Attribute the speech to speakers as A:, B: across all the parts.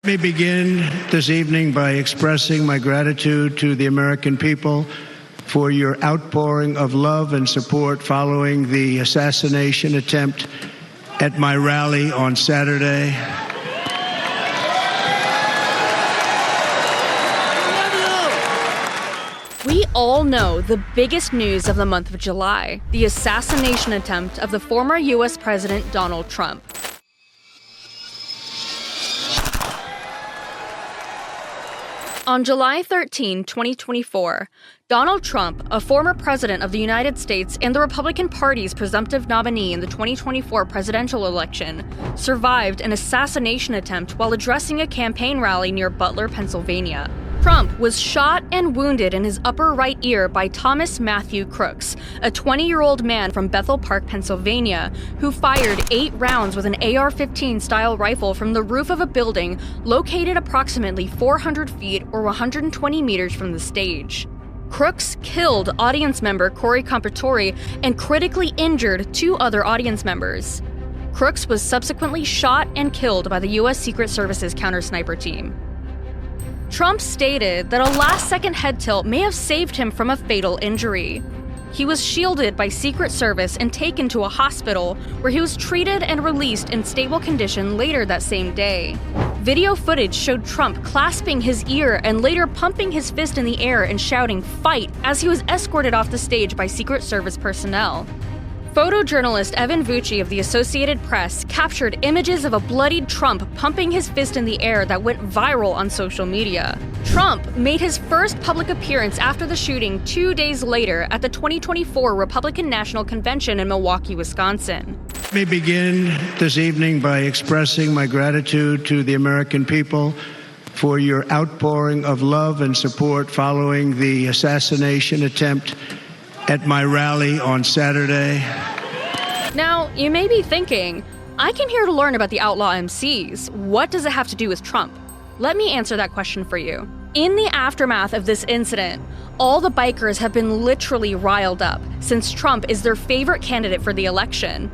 A: Let me begin this evening by expressing my gratitude to the American people for your outpouring of love and support following the assassination attempt at my rally on Saturday.
B: We all know the biggest news of the month of July, the assassination attempt of the former U.S. President Donald Trump. On July 13, 2024, Donald Trump, a former president of the United States and the Republican Party's presumptive nominee in the 2024 presidential election, survived an assassination attempt while addressing a campaign rally near Butler, Pennsylvania. Trump was shot and wounded in his upper right ear by Thomas Matthew Crooks, a 20-year-old man from Bethel Park, Pennsylvania, who fired 8 rounds with an AR-15 style rifle from the roof of a building located approximately 400 feet or 120 meters from the stage. Crooks killed audience member Corey Comparatori and critically injured 2 other audience members. Crooks was subsequently shot and killed by the U.S. Secret Service's counter-sniper team. Trump stated that a last-second head tilt may have saved him from a fatal injury. He was shielded by Secret Service and taken to a hospital, where he was treated and released in stable condition later that same day. Video footage showed Trump clasping his ear and later pumping his fist in the air and shouting "Fight" as he was escorted off the stage by Secret Service personnel. Photojournalist Evan Vucci of the Associated Press captured images of a bloodied Trump pumping his fist in the air that went viral on social media. Trump made his first public appearance after the shooting 2 days later at the 2024 Republican National Convention in Milwaukee, Wisconsin.
A: Let me begin this evening by expressing my gratitude to the American people for your outpouring of love and support following the assassination attempt at my rally on Saturday.
B: Now, you may be thinking, I came here to learn about the outlaw MCs. What does it have to do with Trump? Let me answer that question for you. In the aftermath of this incident, all the bikers have been literally riled up since Trump is their favorite candidate for the election.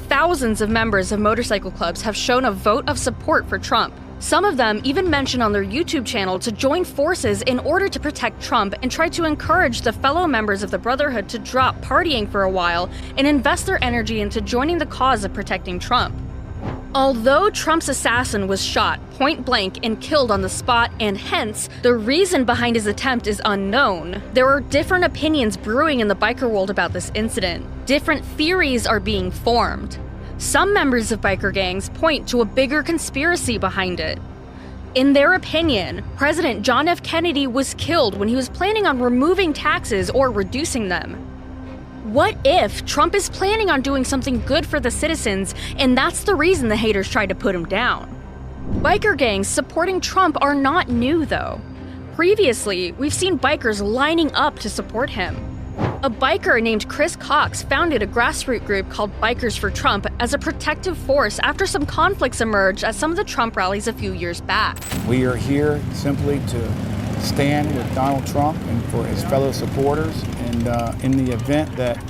B: Thousands of members of motorcycle clubs have shown a vote of support for Trump. Some of them even mention on their YouTube channel to join forces in order to protect Trump and try to encourage the fellow members of the Brotherhood to drop partying for a while and invest their energy into joining the cause of protecting Trump. Although Trump's assassin was shot point blank and killed on the spot, and hence, the reason behind his attempt is unknown, there are different opinions brewing in the biker world about this incident. Different theories are being formed. Some members of biker gangs point to a bigger conspiracy behind it. In their opinion, President John F. Kennedy was killed when he was planning on removing taxes or reducing them. What if Trump is planning on doing something good for the citizens, and that's the reason the haters tried to put him down? Biker gangs supporting Trump are not new, though. Previously, we've seen bikers lining up to support him. A biker named Chris Cox founded a grassroots group called Bikers for Trump as a protective force after some conflicts emerged at some of the Trump rallies a few years back.
C: We are here simply to stand with Donald Trump and for his fellow supporters, and in the event that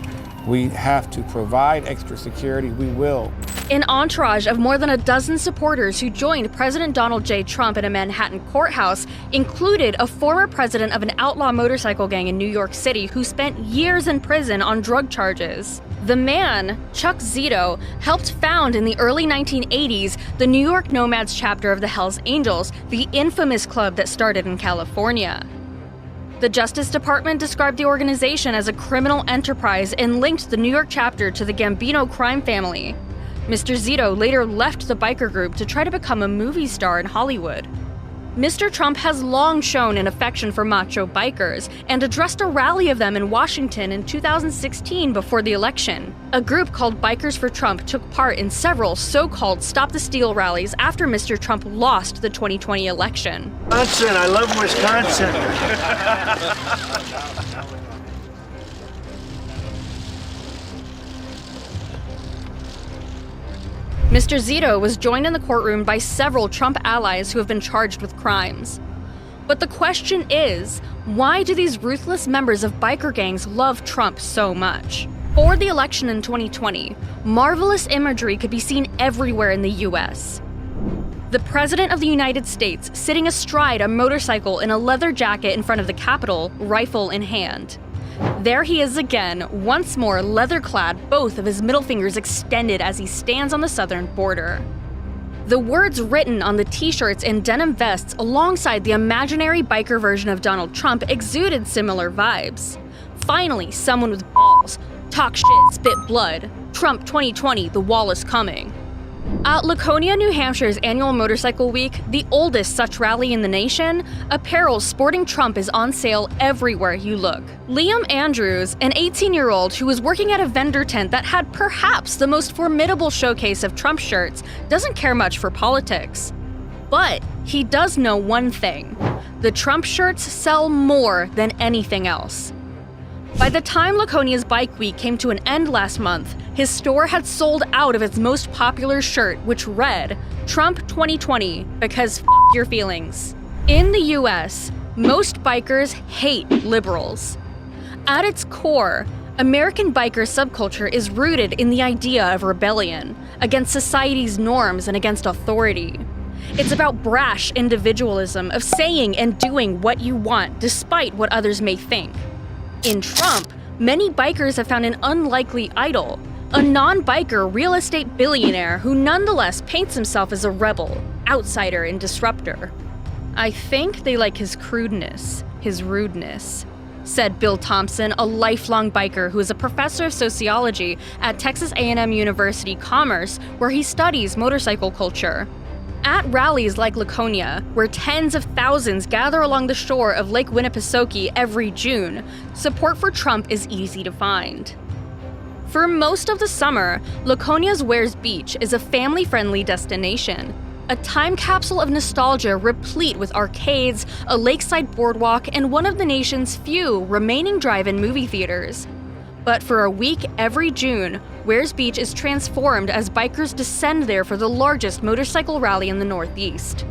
C: we have to provide extra security, we will.
B: An entourage of more than a dozen supporters who joined President Donald J. Trump in a Manhattan courthouse included a former president of an outlaw motorcycle gang in New York City who spent years in prison on drug charges. The man, Chuck Zito, helped found in the early 1980s the New York Nomads chapter of the Hells Angels, the infamous club that started in California. The Justice Department described the organization as a criminal enterprise and linked the New York chapter to the Gambino crime family. Mr. Zito later left the biker group to try to become a movie star in Hollywood. Mr. Trump has long shown an affection for macho bikers and addressed a rally of them in Washington in 2016 before the election. A group called Bikers for Trump took part in several so-called Stop the Steal rallies after Mr. Trump lost the 2020 election.
A: Wisconsin, I love Wisconsin.
B: Mr. Zito was joined in the courtroom by several Trump allies who have been charged with crimes. But the question is, why do these ruthless members of biker gangs love Trump so much? For the election in 2020, marvelous imagery could be seen everywhere in the US. The President of the United States sitting astride a motorcycle in a leather jacket in front of the Capitol, rifle in hand. There he is again, once more leather-clad, both of his middle fingers extended as he stands on the southern border. The words written on the t-shirts and denim vests alongside the imaginary biker version of Donald Trump exuded similar vibes. Finally, someone with balls. Talk shit, spit blood. Trump 2020, the wall is coming. At Laconia, New Hampshire's annual Motorcycle Week, the oldest such rally in the nation, apparel sporting Trump is on sale everywhere you look. Liam Andrews, an 18-year-old who was working at a vendor tent that had perhaps the most formidable showcase of Trump shirts, doesn't care much for politics. But he does know one thing: the Trump shirts sell more than anything else. By the time Laconia's Bike Week came to an end last month, his store had sold out of its most popular shirt, which read, Trump 2020, because f*** your feelings. In the US, most bikers hate liberals. At its core, American biker subculture is rooted in the idea of rebellion, against society's norms and against authority. It's about brash individualism of saying and doing what you want despite what others may think. In Trump, many bikers have found an unlikely idol, a non-biker real estate billionaire who nonetheless paints himself as a rebel, outsider, and disruptor. I think they like his crudeness, his rudeness, said Bill Thompson, a lifelong biker who is a professor of sociology at Texas A&M University Commerce, where he studies motorcycle culture. At rallies like Laconia, where tens of thousands gather along the shore of Lake Winnipesaukee every June, support for Trump is easy to find. For most of the summer, Laconia's Wares Beach is a family-friendly destination, a time capsule of nostalgia replete with arcades, a lakeside boardwalk, and one of the nation's few remaining drive-in movie theaters. But for a week every June, Wares Beach is transformed as bikers descend there for the largest motorcycle rally in the Northeast.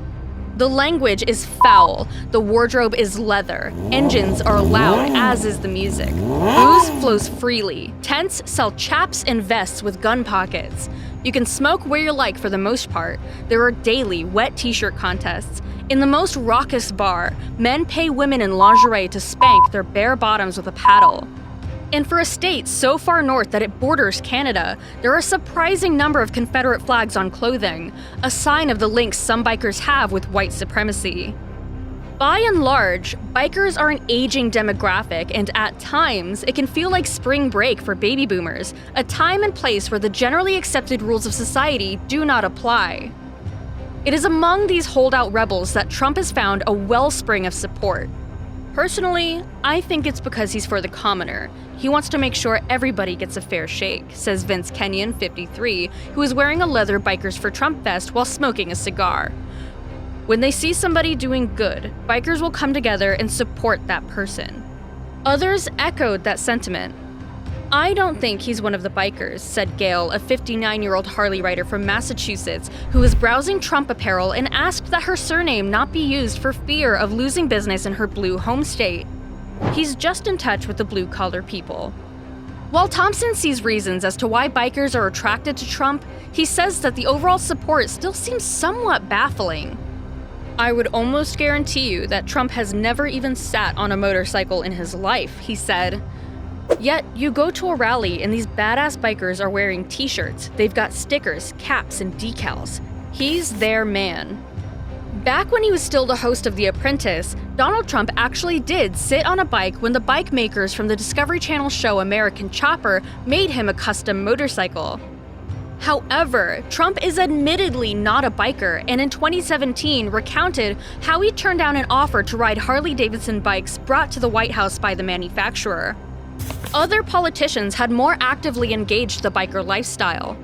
B: The language is foul, the wardrobe is leather, engines are loud, as is the music. Booze flows freely, tents sell chaps and vests with gun pockets. You can smoke where you like for the most part. There are daily wet t-shirt contests. In the most raucous bar, men pay women in lingerie to spank their bare bottoms with a paddle. And for a state so far north that it borders Canada, there are a surprising number of Confederate flags on clothing, a sign of the links some bikers have with white supremacy. By and large, bikers are an aging demographic, and at times, it can feel like spring break for baby boomers, a time and place where the generally accepted rules of society do not apply. It is among these holdout rebels that Trump has found a wellspring of support. Personally, I think it's because he's for the commoner. He wants to make sure everybody gets a fair shake, says Vince Kenyon, 53, who is wearing a leather Bikers for Trump vest while smoking a cigar. When they see somebody doing good, bikers will come together and support that person. Others echoed that sentiment. I don't think he's one of the bikers, said Gail, a 59-year-old Harley rider from Massachusetts, who was browsing Trump apparel and asked that her surname not be used for fear of losing business in her blue home state. He's just in touch with the blue-collar people. While Thompson sees reasons as to why bikers are attracted to Trump, he says that the overall support still seems somewhat baffling. I would almost guarantee you that Trump has never even sat on a motorcycle in his life, he said. Yet, you go to a rally and these badass bikers are wearing t-shirts, they've got stickers, caps, and decals. He's their man. Back when he was still the host of The Apprentice, Donald Trump actually did sit on a bike when the bike makers from the Discovery Channel show American Chopper made him a custom motorcycle. However, Trump is admittedly not a biker, and in 2017 recounted how he turned down an offer to ride Harley-Davidson bikes brought to the White House by the manufacturer. Other politicians had more actively engaged the biker lifestyle.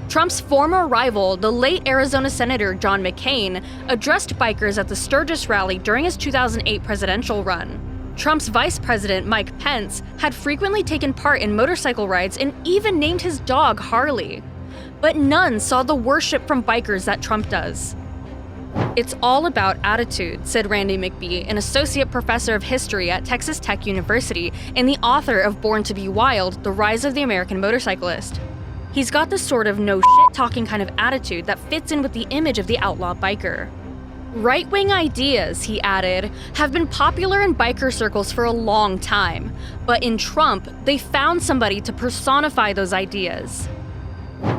B: Trump's former rival, the late Arizona Senator John McCain, addressed bikers at the Sturgis rally during his 2008 presidential run. Trump's vice president, Mike Pence, had frequently taken part in motorcycle rides and even named his dog Harley. But none saw the worship from bikers that Trump does. It's all about attitude, said Randy McBee, an associate professor of history at Texas Tech University and the author of Born to Be Wild, The Rise of the American Motorcyclist. He's got this sort of no shit talking kind of attitude that fits in with the image of the outlaw biker. Right-wing ideas, he added, have been popular in biker circles for a long time, but in Trump, they found somebody to personify those ideas.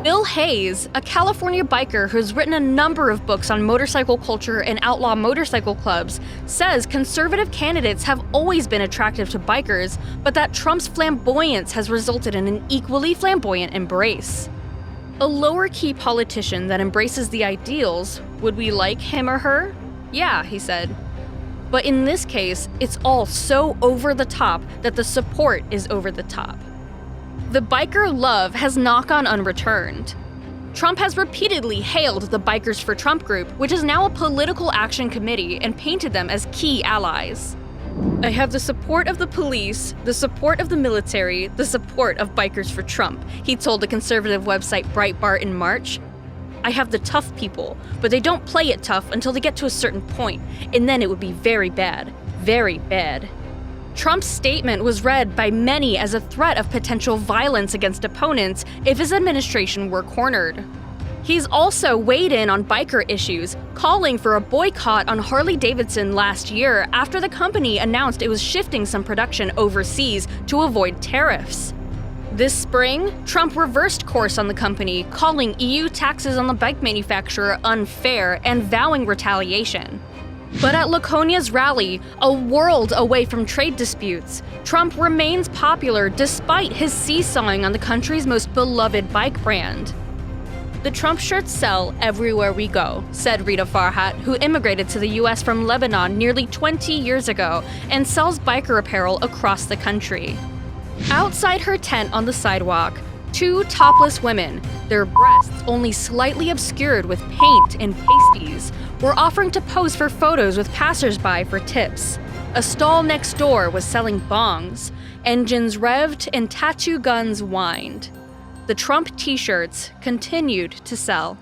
B: Bill Hayes, a California biker who's written a number of books on motorcycle culture and outlaw motorcycle clubs, says conservative candidates have always been attractive to bikers, but that Trump's flamboyance has resulted in an equally flamboyant embrace. A lower-key politician that embraces the ideals, would we like him or her? Yeah, he said. But in this case, it's all so over the top that the support is over the top. The biker love has not gone unreturned. Trump has repeatedly hailed the Bikers for Trump group, which is now a political action committee, and painted them as key allies. I have the support of the police, the support of the military, the support of Bikers for Trump, he told the conservative website Breitbart in March. I have the tough people, but they don't play it tough until they get to a certain point, and then it would be very bad. Very bad. Trump's statement was read by many as a threat of potential violence against opponents if his administration were cornered. He's also weighed in on biker issues, calling for a boycott on Harley-Davidson last year after the company announced it was shifting some production overseas to avoid tariffs. This spring, Trump reversed course on the company, calling EU taxes on the bike manufacturer unfair and vowing retaliation. But at Laconia's rally, a world away from trade disputes, Trump remains popular despite his seesawing on the country's most beloved bike brand. The Trump shirts sell everywhere we go, said Rita Farhat, who immigrated to the US from Lebanon nearly 20 years ago and sells biker apparel across the country. Outside her tent on the sidewalk, two topless women, their breasts only slightly obscured with paint and pasties, were offering to pose for photos with passersby for tips. A stall next door was selling bongs, engines revved and tattoo guns whined. The Trump t-shirts continued to sell.